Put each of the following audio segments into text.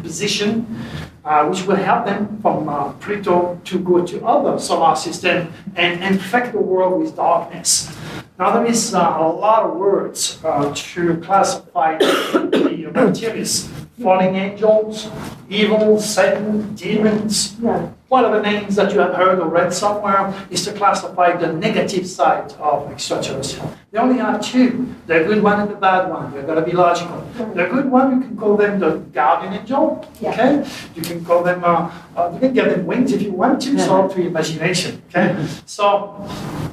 position, which will help them from Pluto to go to other solar system and infect the world with darkness. Now there is a lot of words to classify the reptilians. Falling angels, evil, Satan, demons, whatever names that you have heard or read somewhere is to classify the negative side of extraterrestrial. They only have two, the good one and the bad one. You've got to be logical. The good one, you can call them the guardian angel, okay? You can call them, you can give them wings if you want to, so up to your imagination, okay? So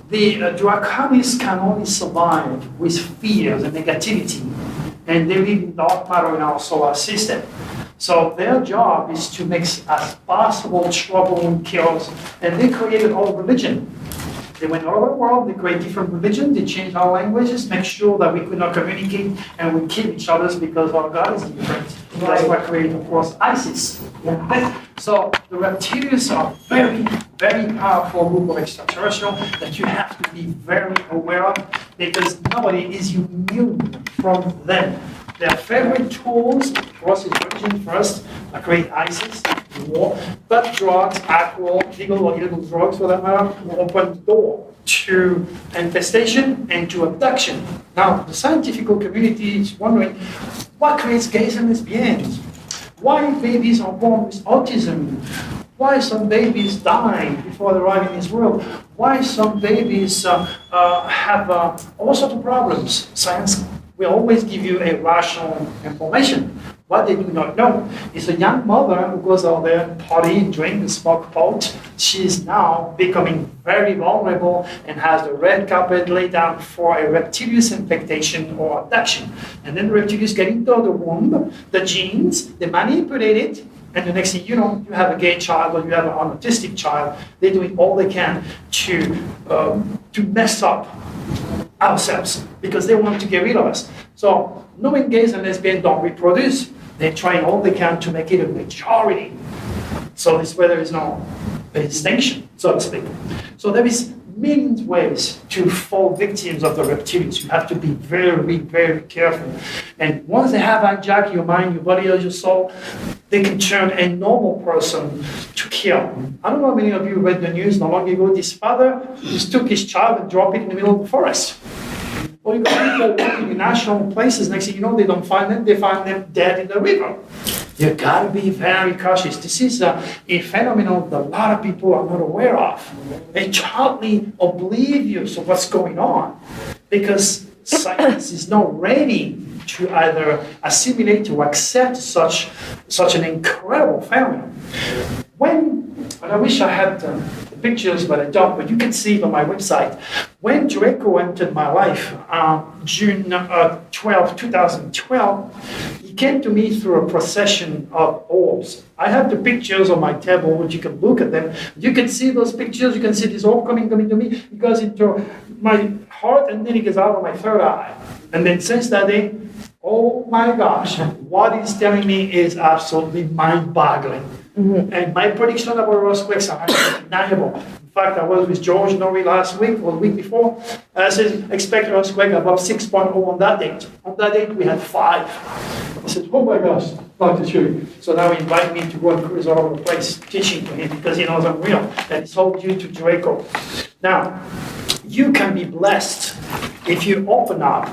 the Draconis can only survive with fear and negativity, and they live in dark matter in our solar system. So their job is to make as possible trouble and chaos, and they created all religion. They went all over the world, they create different religions, they changed our languages, make sure that we could not communicate and we kill each other because our God is different. That's what created, of course, ISIS. So the reptilians are very, very powerful group of extraterrestrial that you have to be very aware of because nobody is immune from them. Their favorite tools, of course, is religion first, create ISIS, war, but drugs, alcohol, legal or illegal drugs for that matter, will open the door to infestation and to abduction. Now, the scientific community is wondering, what creates gays and lesbians? Why babies are born with autism? Why some babies die before they arrive in this world? Why some babies have all sorts of problems? Science will always give you a rational information. What they do not know is a young mother who goes out there and party, drink, and smoke pot. She is now becoming very vulnerable and has the red carpet laid down for a reptilius infectation or abduction. And then the reptilius get into the womb, the genes, they manipulate it, and the next thing you know, you have a gay child or you have an autistic child. They're doing all they can to mess up ourselves because they want to get rid of us. So knowing gays and lesbians don't reproduce, they're trying all they can to make it a majority. So this way there is no distinction, so to speak. So there is millions of ways to fall victims of the reptilians. You have to be very, very careful. And once they have hijacked your mind, your body, or your soul, they can turn a normal person to kill. I don't know how many of you read the news not long ago. This father just took his child and dropped it in the middle of the forest. Or you got people walking in national places, next thing you know, they don't find them, they find them dead in the river. You gotta be very cautious. This is a phenomenon that a lot of people are not aware of. They're totally oblivious of what's going on because science is not ready to either assimilate or accept such an incredible phenomenon. And I wish I had the pictures, but I don't, but you can see it on my website. When Draco entered my life, June 12, 2012, he came to me through a procession of orbs. I have the pictures on my table, which you can look at them. You can see those pictures, you can see this orb coming to me. It goes into my heart, and then it goes out of my third eye. And then since that day, oh my gosh, what he's telling me is absolutely mind-boggling. Mm-hmm. And my prediction about earthquakes are undeniable. In fact, I was with George Norrie last week or the week before. I said, expect earthquake above 6.0 on that date. On that date, we had 5. I said, oh my gosh, Dr. Turi. So now he invited me to go and cruise all over the place, teaching to him because he knows I'm real. And it's all due to Draco. Now, you can be blessed if you open up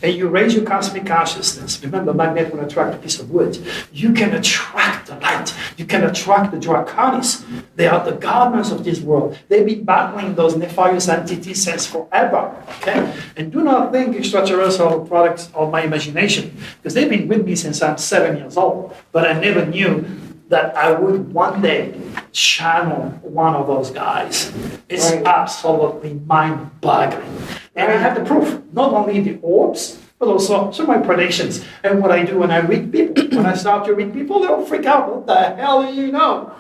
and you raise your cosmic consciousness. Remember, a magnet will attract a piece of wood. You can attract the light. You can attract the Draconis. They are the gardeners of this world. They've been battling those nefarious entities since forever. Okay? And do not think extraterrestrial are products of my imagination, because they've been with me since I'm 7 years old. But I never knew that I would one day channel one of those guys. It's absolutely mind-boggling. And I have the proof, not only the orbs, but also some of my predictions. And what I do when I read people. When I start to read people, they'll freak out. What the hell do you know?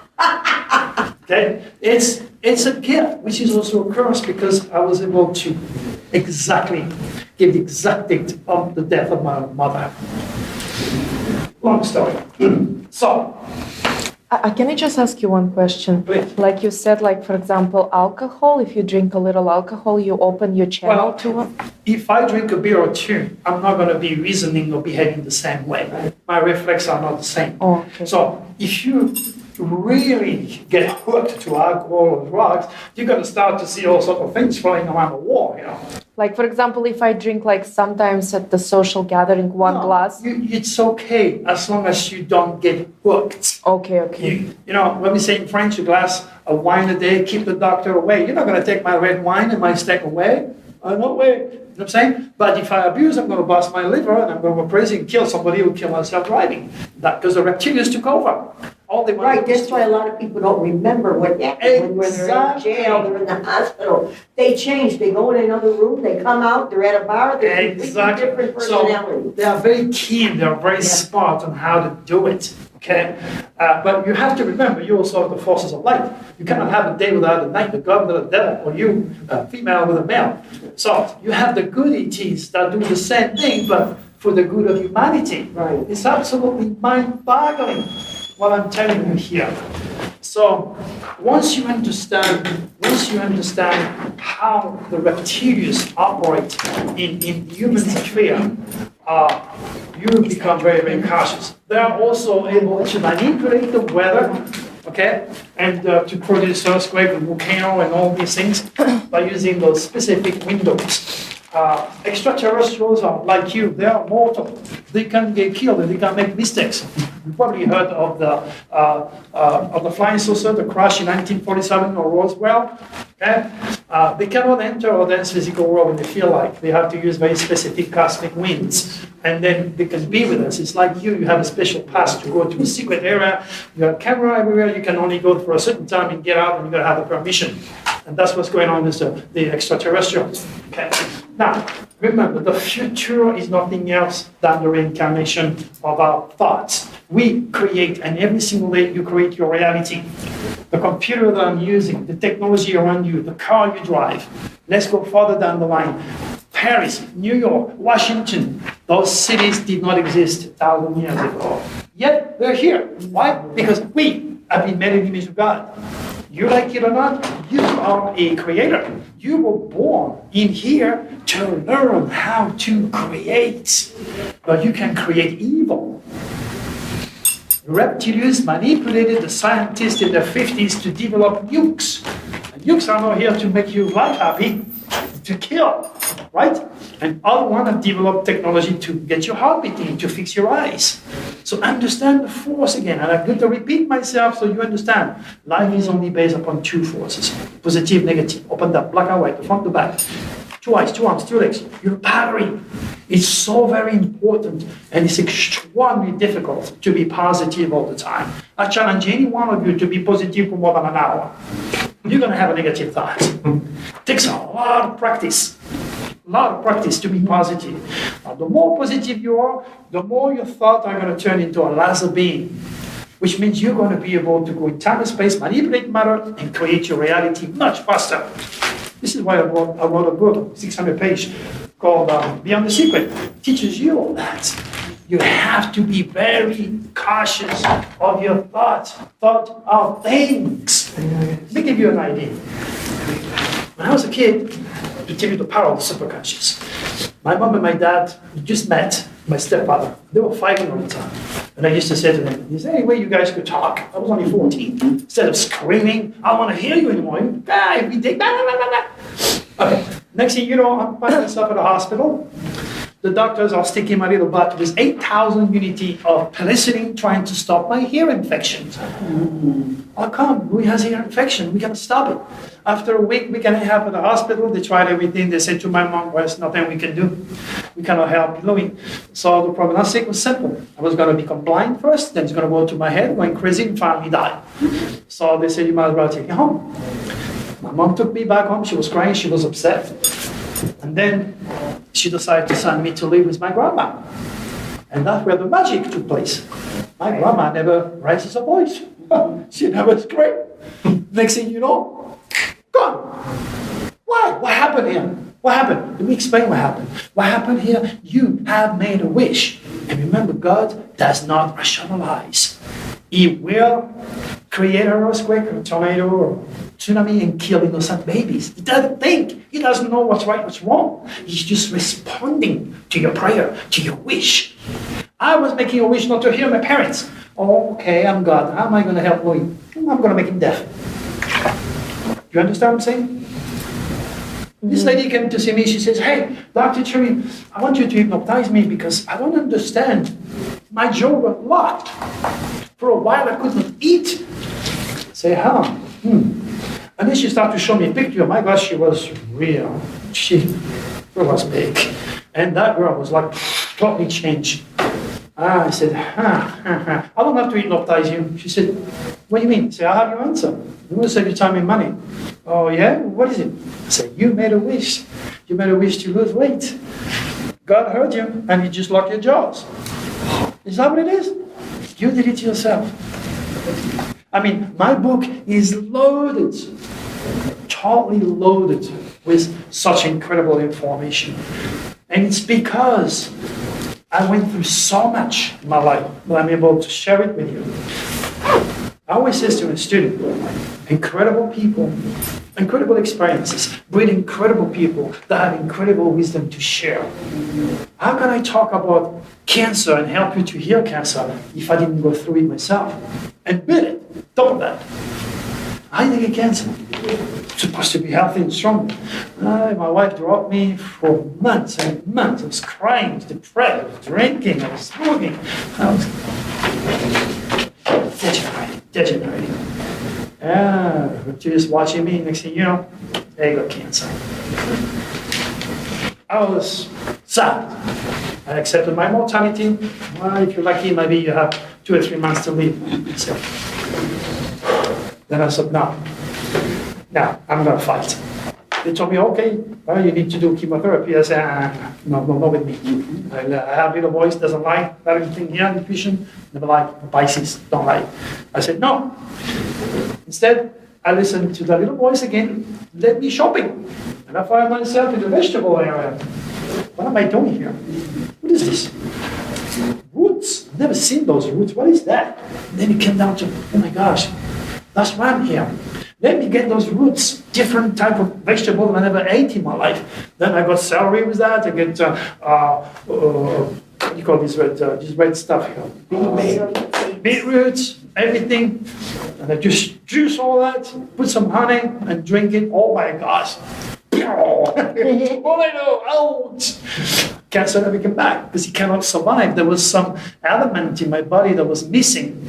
Okay? It's a gift, which is also a curse, because I was able to exactly give the exact date of the death of my mother. Long story. So, Can I just ask you one question? Please. Like you said, like for example, alcohol, if you drink a little alcohol, you open your channel to... If I drink a beer or two, I'm not going to be reasoning or behaving the same way. My reflexes are not the same. Oh, okay. So if you really get hooked to alcohol or drugs, you're going to start to see all sorts of things flying around the wall, you know. Like, for example, if I drink, like, sometimes at the social gathering, one glass. It's okay as long as you don't get hooked. Okay. You know, when we say in French, a glass of wine a day, keep the doctor away. You're not going to take my red wine and my steak away. No way. You know what I'm saying? But if I abuse, I'm going to bust my liver and I'm going to go crazy and kill somebody who kill myself driving. That because the reptilians took over. All they Right, that's why a lot of people don't remember what happened when they're in jail, they're in the hospital. They change, they go in another room, they come out, they're at a bar, they're completely different personality. So they are very keen, they're very smart on how to do it. Okay, but you have to remember, you also have the forces of light. You cannot have a day without a night, the God without a devil, or you, a female with a male. So you have the good ETs that do the same thing, but for the good of humanity. Right. It's absolutely mind-boggling what I'm telling you here. So once you understand how the reptilians operate in human sphere, you become very, very cautious. They are also able to manipulate the weather, okay, and to produce earthquake and volcano and all these things by using those specific windows. Extraterrestrials are like you; they are mortal. They can get killed and they can make mistakes. You probably heard of the flying saucer, the crash in 1947 or Roswell. Okay, they cannot enter our dense physical world when they feel like. They have to use very specific cosmic winds, and then they can be with us. It's like you have a special pass to go to a secret area. You have camera everywhere. You can only go for a certain time and get out, and you got to have a permission. And that's what's going on with the extraterrestrials. Okay. Now, remember, the future is nothing else than the reincarnation of our thoughts. We create, and every single day you create your reality. The computer that I'm using, the technology around you, the car you drive. Let's go further down the line. Paris, New York, Washington, those cities did not exist 1,000 years ago. Yet they're here. Why? Because we have been made in the image of God. You like it or not, you are a creator. You were born in here to learn how to create. But you can create evil. Reptilians manipulated the scientists in the 50s to develop nukes. And nukes are not here to make you life happy, to kill, right? And other ones have developed technology to get your heart beating, to fix your eyes. So understand the force again. And I'm going to repeat myself so you understand. Life is only based upon two forces, positive, negative. Open that, black and white, the front, the back. 2 eyes, 2 arms, 2 legs. Your battery is so very important, and it's extremely difficult to be positive all the time. I challenge any one of you to be positive for more than an hour. You're going to have a negative thought. It takes a lot of practice. A lot of practice to be positive. Now, the more positive you are, the more your thoughts are going to turn into a laser beam, which means you're going to be able to go in time and space, manipulate matter, and create your reality much faster. This is why I wrote a book, 600 pages, called Beyond the Secret. It teaches you all that. You have to be very cautious of your thoughts. Thought of things. Let me give you an idea. When I was a kid, to tell you the power of the superconscious, my mom and my dad just met, my stepfather. They were fighting all the time. And I used to say to them, is there any way you guys could talk? I was only 14. Instead of screaming, I don't want to hear you anymore. You die every day. Blah, blah, blah, blah. Okay. Next thing you know, I'm finding myself at a hospital. The doctors are sticking my little butt with 8,000 units of penicillin trying to stop my ear infection. How come? Who has ear infection? We got to stop it. After a week and a half at the hospital, they tried everything. They said to my mom, well, there's nothing we can do. We cannot help you. So the prognostic was simple. I was going to become blind first, then it's going to go to my head, going crazy, and finally die. So they said, you might as well take me home. My mom took me back home. She was crying. She was upset. And then she decided to send me to live with my grandma. And that's where the magic took place. My grandma never raises her voice. She never screamed. Next thing you know, gone. Why? What happened here? What happened? Let me explain what happened. What happened here? You have made a wish. And remember, God does not rationalize. He will create an earthquake or a tornado or tsunami and kill innocent babies. He doesn't think. He doesn't know what's right, what's wrong. He's just responding to your prayer, to your wish. I was making a wish not to hear my parents. Oh, okay, I'm God. How am I going to help Louis? I'm going to make him deaf. You understand what I'm saying? This lady came to see me. She says, hey, Dr. Turi, I want you to hypnotize me because I don't understand. My jaw was locked. For a while, I couldn't eat. Say, huh? And then she started to show me a picture. My gosh, she was real. She was big. And that girl was like totally changed. I said, I don't have to hypnotize you. She said, what do you mean? I said, I have your answer. You want to save your time and money. Oh, yeah? What is it? I said, you made a wish. You made a wish to lose weight. God heard you, and He just locked your jaws. Is that what it is? You did it yourself. I mean, my book is loaded, totally loaded with such incredible information. And it's because I went through so much in my life that I'm able to share it with you. I always say to a student, incredible people, incredible experiences, breed incredible people that have incredible wisdom to share. How can I talk about cancer and help you to heal cancer if I didn't go through it myself? And beat it, top of that. How did I get cancer? I'm supposed to be healthy and strong. My wife dropped me for months and months. I was crying, depressed, I was drinking, I was smoking. I was degenerating. But just watching me, next thing you know, I got cancer. I was sad. I accepted my mortality. Well, if you're lucky, maybe you have 2 or 3 months to live. So, then I said, no, I'm going to fight. They told me, okay, well, you need to do chemotherapy. I said, no, with me. I have little boys, doesn't like everything here, nutrition, never like Pisces, don't like. I said, no. Instead, I listened to the little voice again, led me shopping. And I found myself in the vegetable area. What am I doing here? What is this? Roots. I've never seen those roots. What is that? And then it came down to, oh my gosh, that's why I'm here. Let me get those roots, different type of vegetable that I never ate in my life. Then I got celery with that. I get, what do you call this red stuff here? Beetroots, everything. And I just juice all that, put some honey and drink it. Oh my gosh. Tornado, ouch! Cancer never came back because he cannot survive. There was some element in my body that was missing,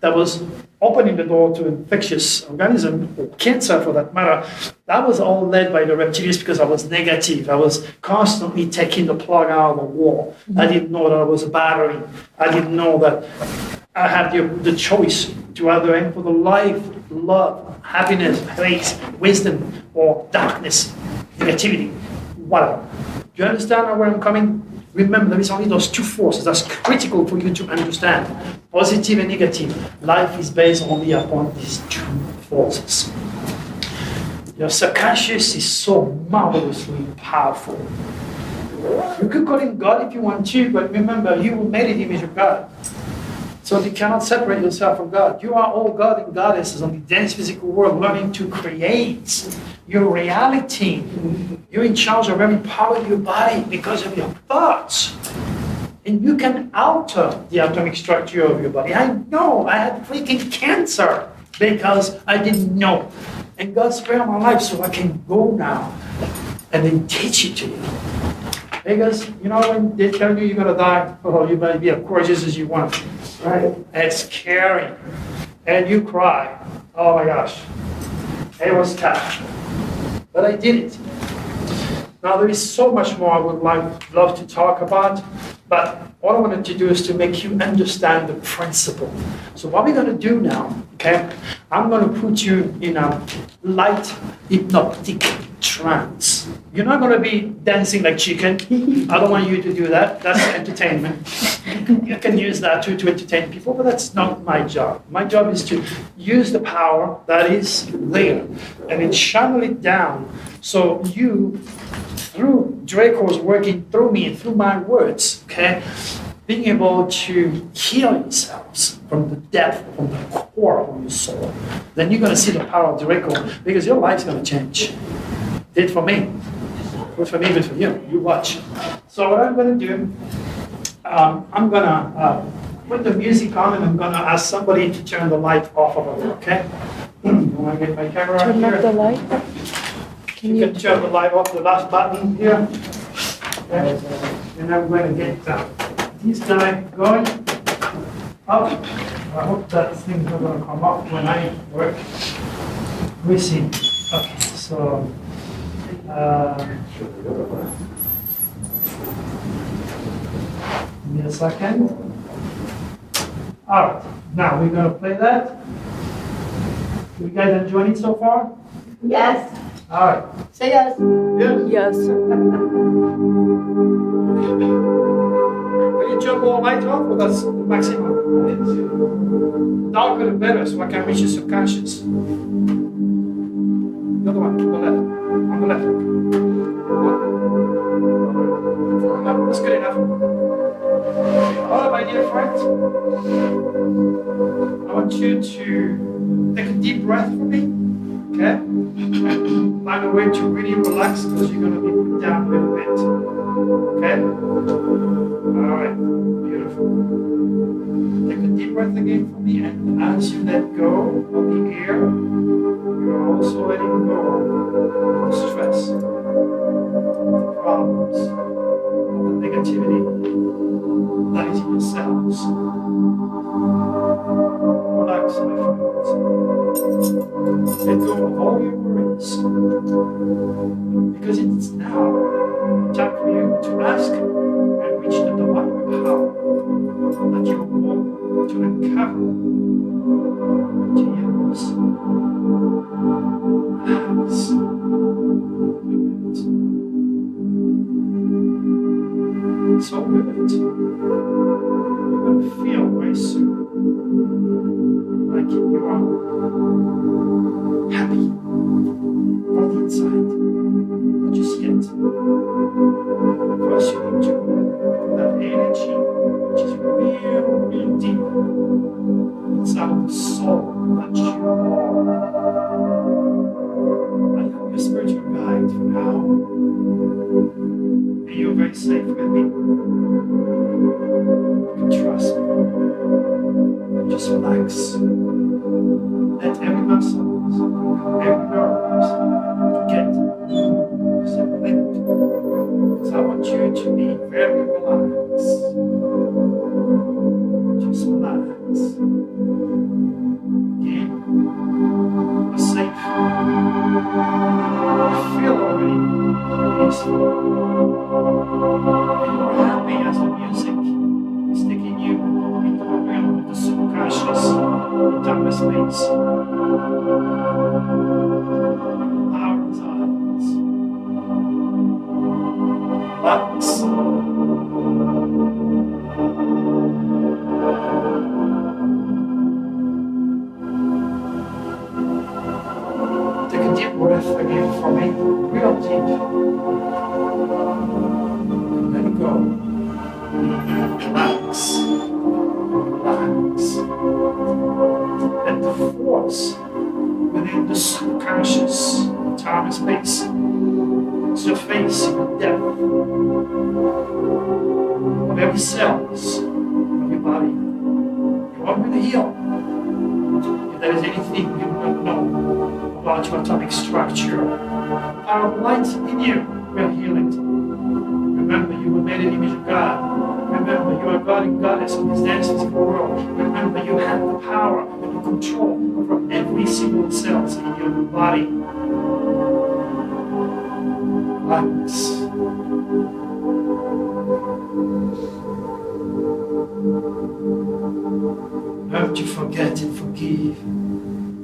that was opening the door to infectious organism, or cancer for that matter. That was all led by the reptilians because I was negative. I was constantly taking the plug out of the wall. I didn't know that I was a battery. I didn't know that I had the choice to either aim for the life, love, happiness, hate, wisdom, or darkness, negativity, whatever. Do you understand where I'm coming? Remember, there is only those two forces. That's critical for you to understand. Positive and negative. Life is based only upon these two forces. Your subconscious is so marvelously powerful. You could call him God if you want to, but remember, you were made in the image of God. So you cannot separate yourself from God. You are all God and goddesses on the dense physical world, learning to create your reality. You're in charge of every part of your body because of your thoughts. And you can alter the atomic structure of your body. I know I had freaking cancer because I didn't know. And God spared my life so I can go now and then teach it to you. Because, you know, when they tell you you're going to die, oh, you might be as gorgeous as you want. Right? It's scary. And you cry. Oh my gosh. It was tough. But I did it. Now there is so much more I would love to talk about, but all I wanted to do is to make you understand the principle. So what we're going to do now, okay, I'm going to put you in a light hypnotic trance. You're not going to be dancing like chicken. I don't want you to do that. That's entertainment. You can use that to entertain people, but that's not my job. My job is to use the power that is there and then channel it down so you, through Draco's working through me and through my words, okay, being able to heal yourselves from the depth, from the core of your soul, then you're going to see the power of direct call because your life's going to change. Did for me. Good for me, good for you. You watch. So what I'm going to do, I'm going to put the music on and I'm going to ask somebody to turn the light off of it, okay? You want to get my camera on Turn here? off the light. Can You you? can turn the light off, the last button here. Okay. And I'm going to get this guy going up. I hope that thing's not going to come up when I work. We see. Okay, so. Give me a second. All right, now we're going to play that. You guys enjoying it so far? Yes. All right. Say yes. Yes. Yes. Will you turn more light on or that's the maximum? Darker the better so I can reach your subconscious. The other one, on the left. On the left. That's good enough. All right, my dear friends. I want you to take a deep breath for me. Okay? Find a way to really relax because you're going to be put down a little bit. Okay? Alright, beautiful. Take a deep breath again for me, and as you let go of the air, you're also letting go of the stress, the problems, of the negativity that is in your cells. Relax, my friends. Let go of all your worries. Because it's now time for you to ask and reach the divine power that you want to uncover, to use. Relax. So good. You're going to feel very soon like you are happy on the inside, not just yet. First, you need to put that energy, which is real, real deep inside of the soul that you are. I am your spiritual guide for now. And you're very safe with me. You can trust me. Just relax. Let every muscle, every nerve get separated. Because I want you to be very relaxed. Just relax. Again, you're safe. You feel already peaceful. And you're happy as the music is taking you into the realm of the subconscious, time and space. Power resides. Relax. Take a deep breath again for me, real deep. Let it go. Relax. Relax. And the force within the subconscious, time and space, surface the depth of every cells of your body. You want me to heal? If there is anything you don't know about your atomic structure, power of light in you will heal it. Remember, you were made in the image of God. Remember, you are God and Goddess of this dance physical world. Remember, you have the power and the control over every single cell in your body. Relax. Learn to forget and forgive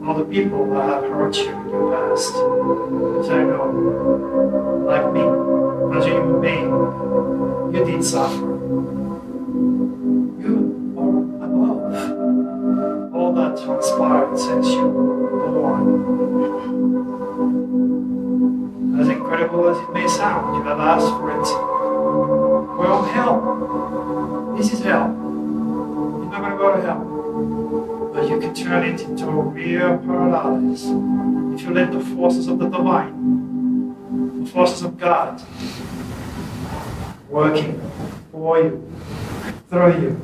all the people that have hurt you in your past. Because I know, like me, as a human being, you did suffer. You are above all that transpired since you were born. As incredible as it may sound, you have asked for it. Well, hell. This is hell. You're not going to go to hell. But you can turn it into a real paradise if you let the forces of the divine, the forces of God, working for you, through you.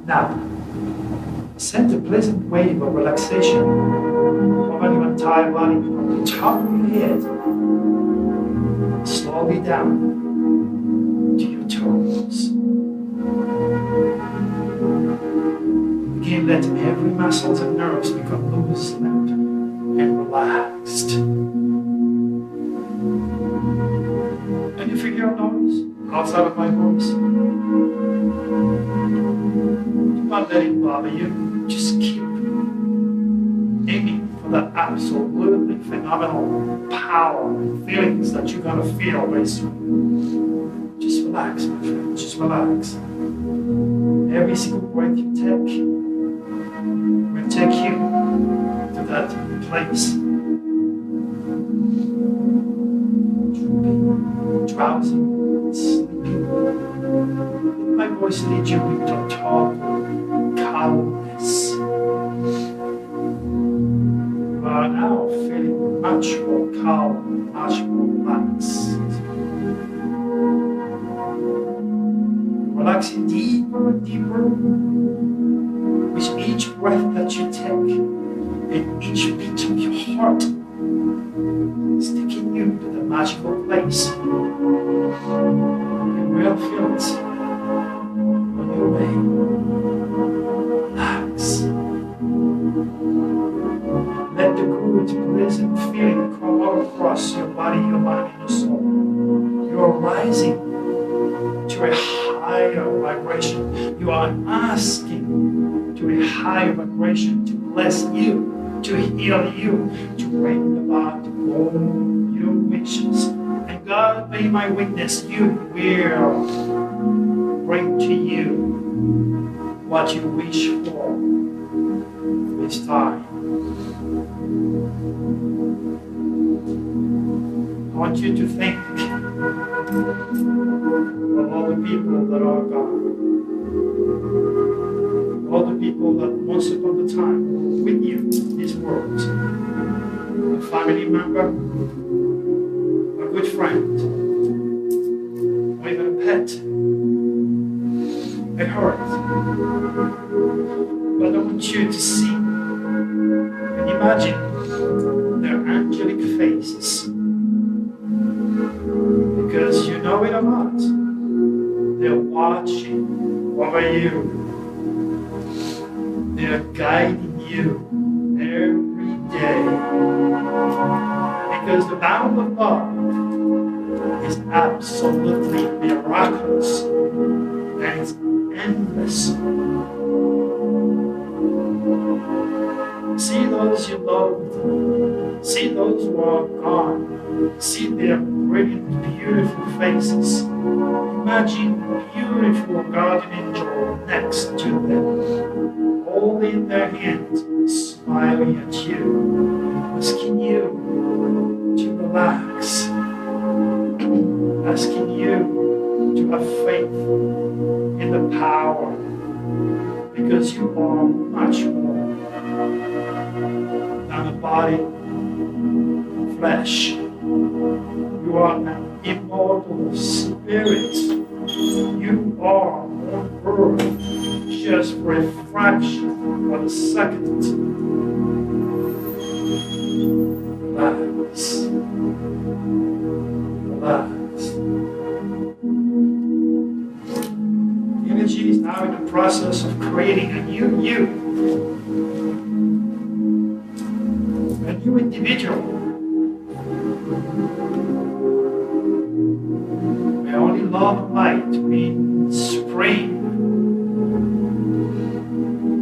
Now, send a pleasant wave of relaxation over your entire body from the top of your head, slowly down to your toes. Again, let every muscles and nerves become loose, limp, and relaxed. And if you hear a noise outside of my voice, do not let it bother you. Just keep aiming for that absolutely phenomenal power and feelings that you're going to feel very soon. Just relax, my friend. Just relax. Every single breath you take will take you to that place. Drowsy, sleepy. Let my voice lead you into total calmness. You are now feeling much more calm, much more relaxed. Relaxing deeper and deeper with each breath that you take and each beat of your heart is taking you to the magical place. You will feel it on your way. Relax. Let the good, pleasant feeling come all across your body, your mind, and your soul. You are rising to a higher vibration. You are asking to a higher vibration to bless you, to heal you, to bring about all your wishes. And God be my witness, you will bring to you what you wish for this time. I want you to think of all the people that are gone. All the people that once upon a time were with you in this world. A family member, a good friend, or even a pet, a heart. But I want you to see and imagine their angelic faces. Because you know it or not, they're watching over you. They're guiding you every day. Because the bound of love is absolutely miraculous and it's endless. See those you loved. See those who are gone. See their brilliant, beautiful faces. Imagine a beautiful guardian angel next to them, holding their hand, smiling at you, asking you to relax, asking you to have faith in the power, because you are much more than a body, flesh. You are an immortal spirit. You are on earth just for a fraction of a second. Relax. Relax. Energy is now in the process of creating a new you. A new individual. Where only love and light means supreme.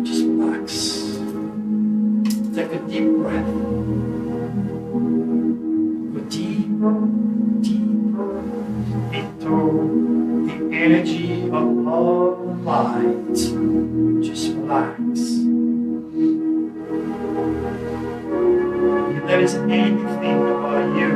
Just relax. Take a deep breath. Go deeper, deeper into the energy of love and light. Just relax. If there is anything about you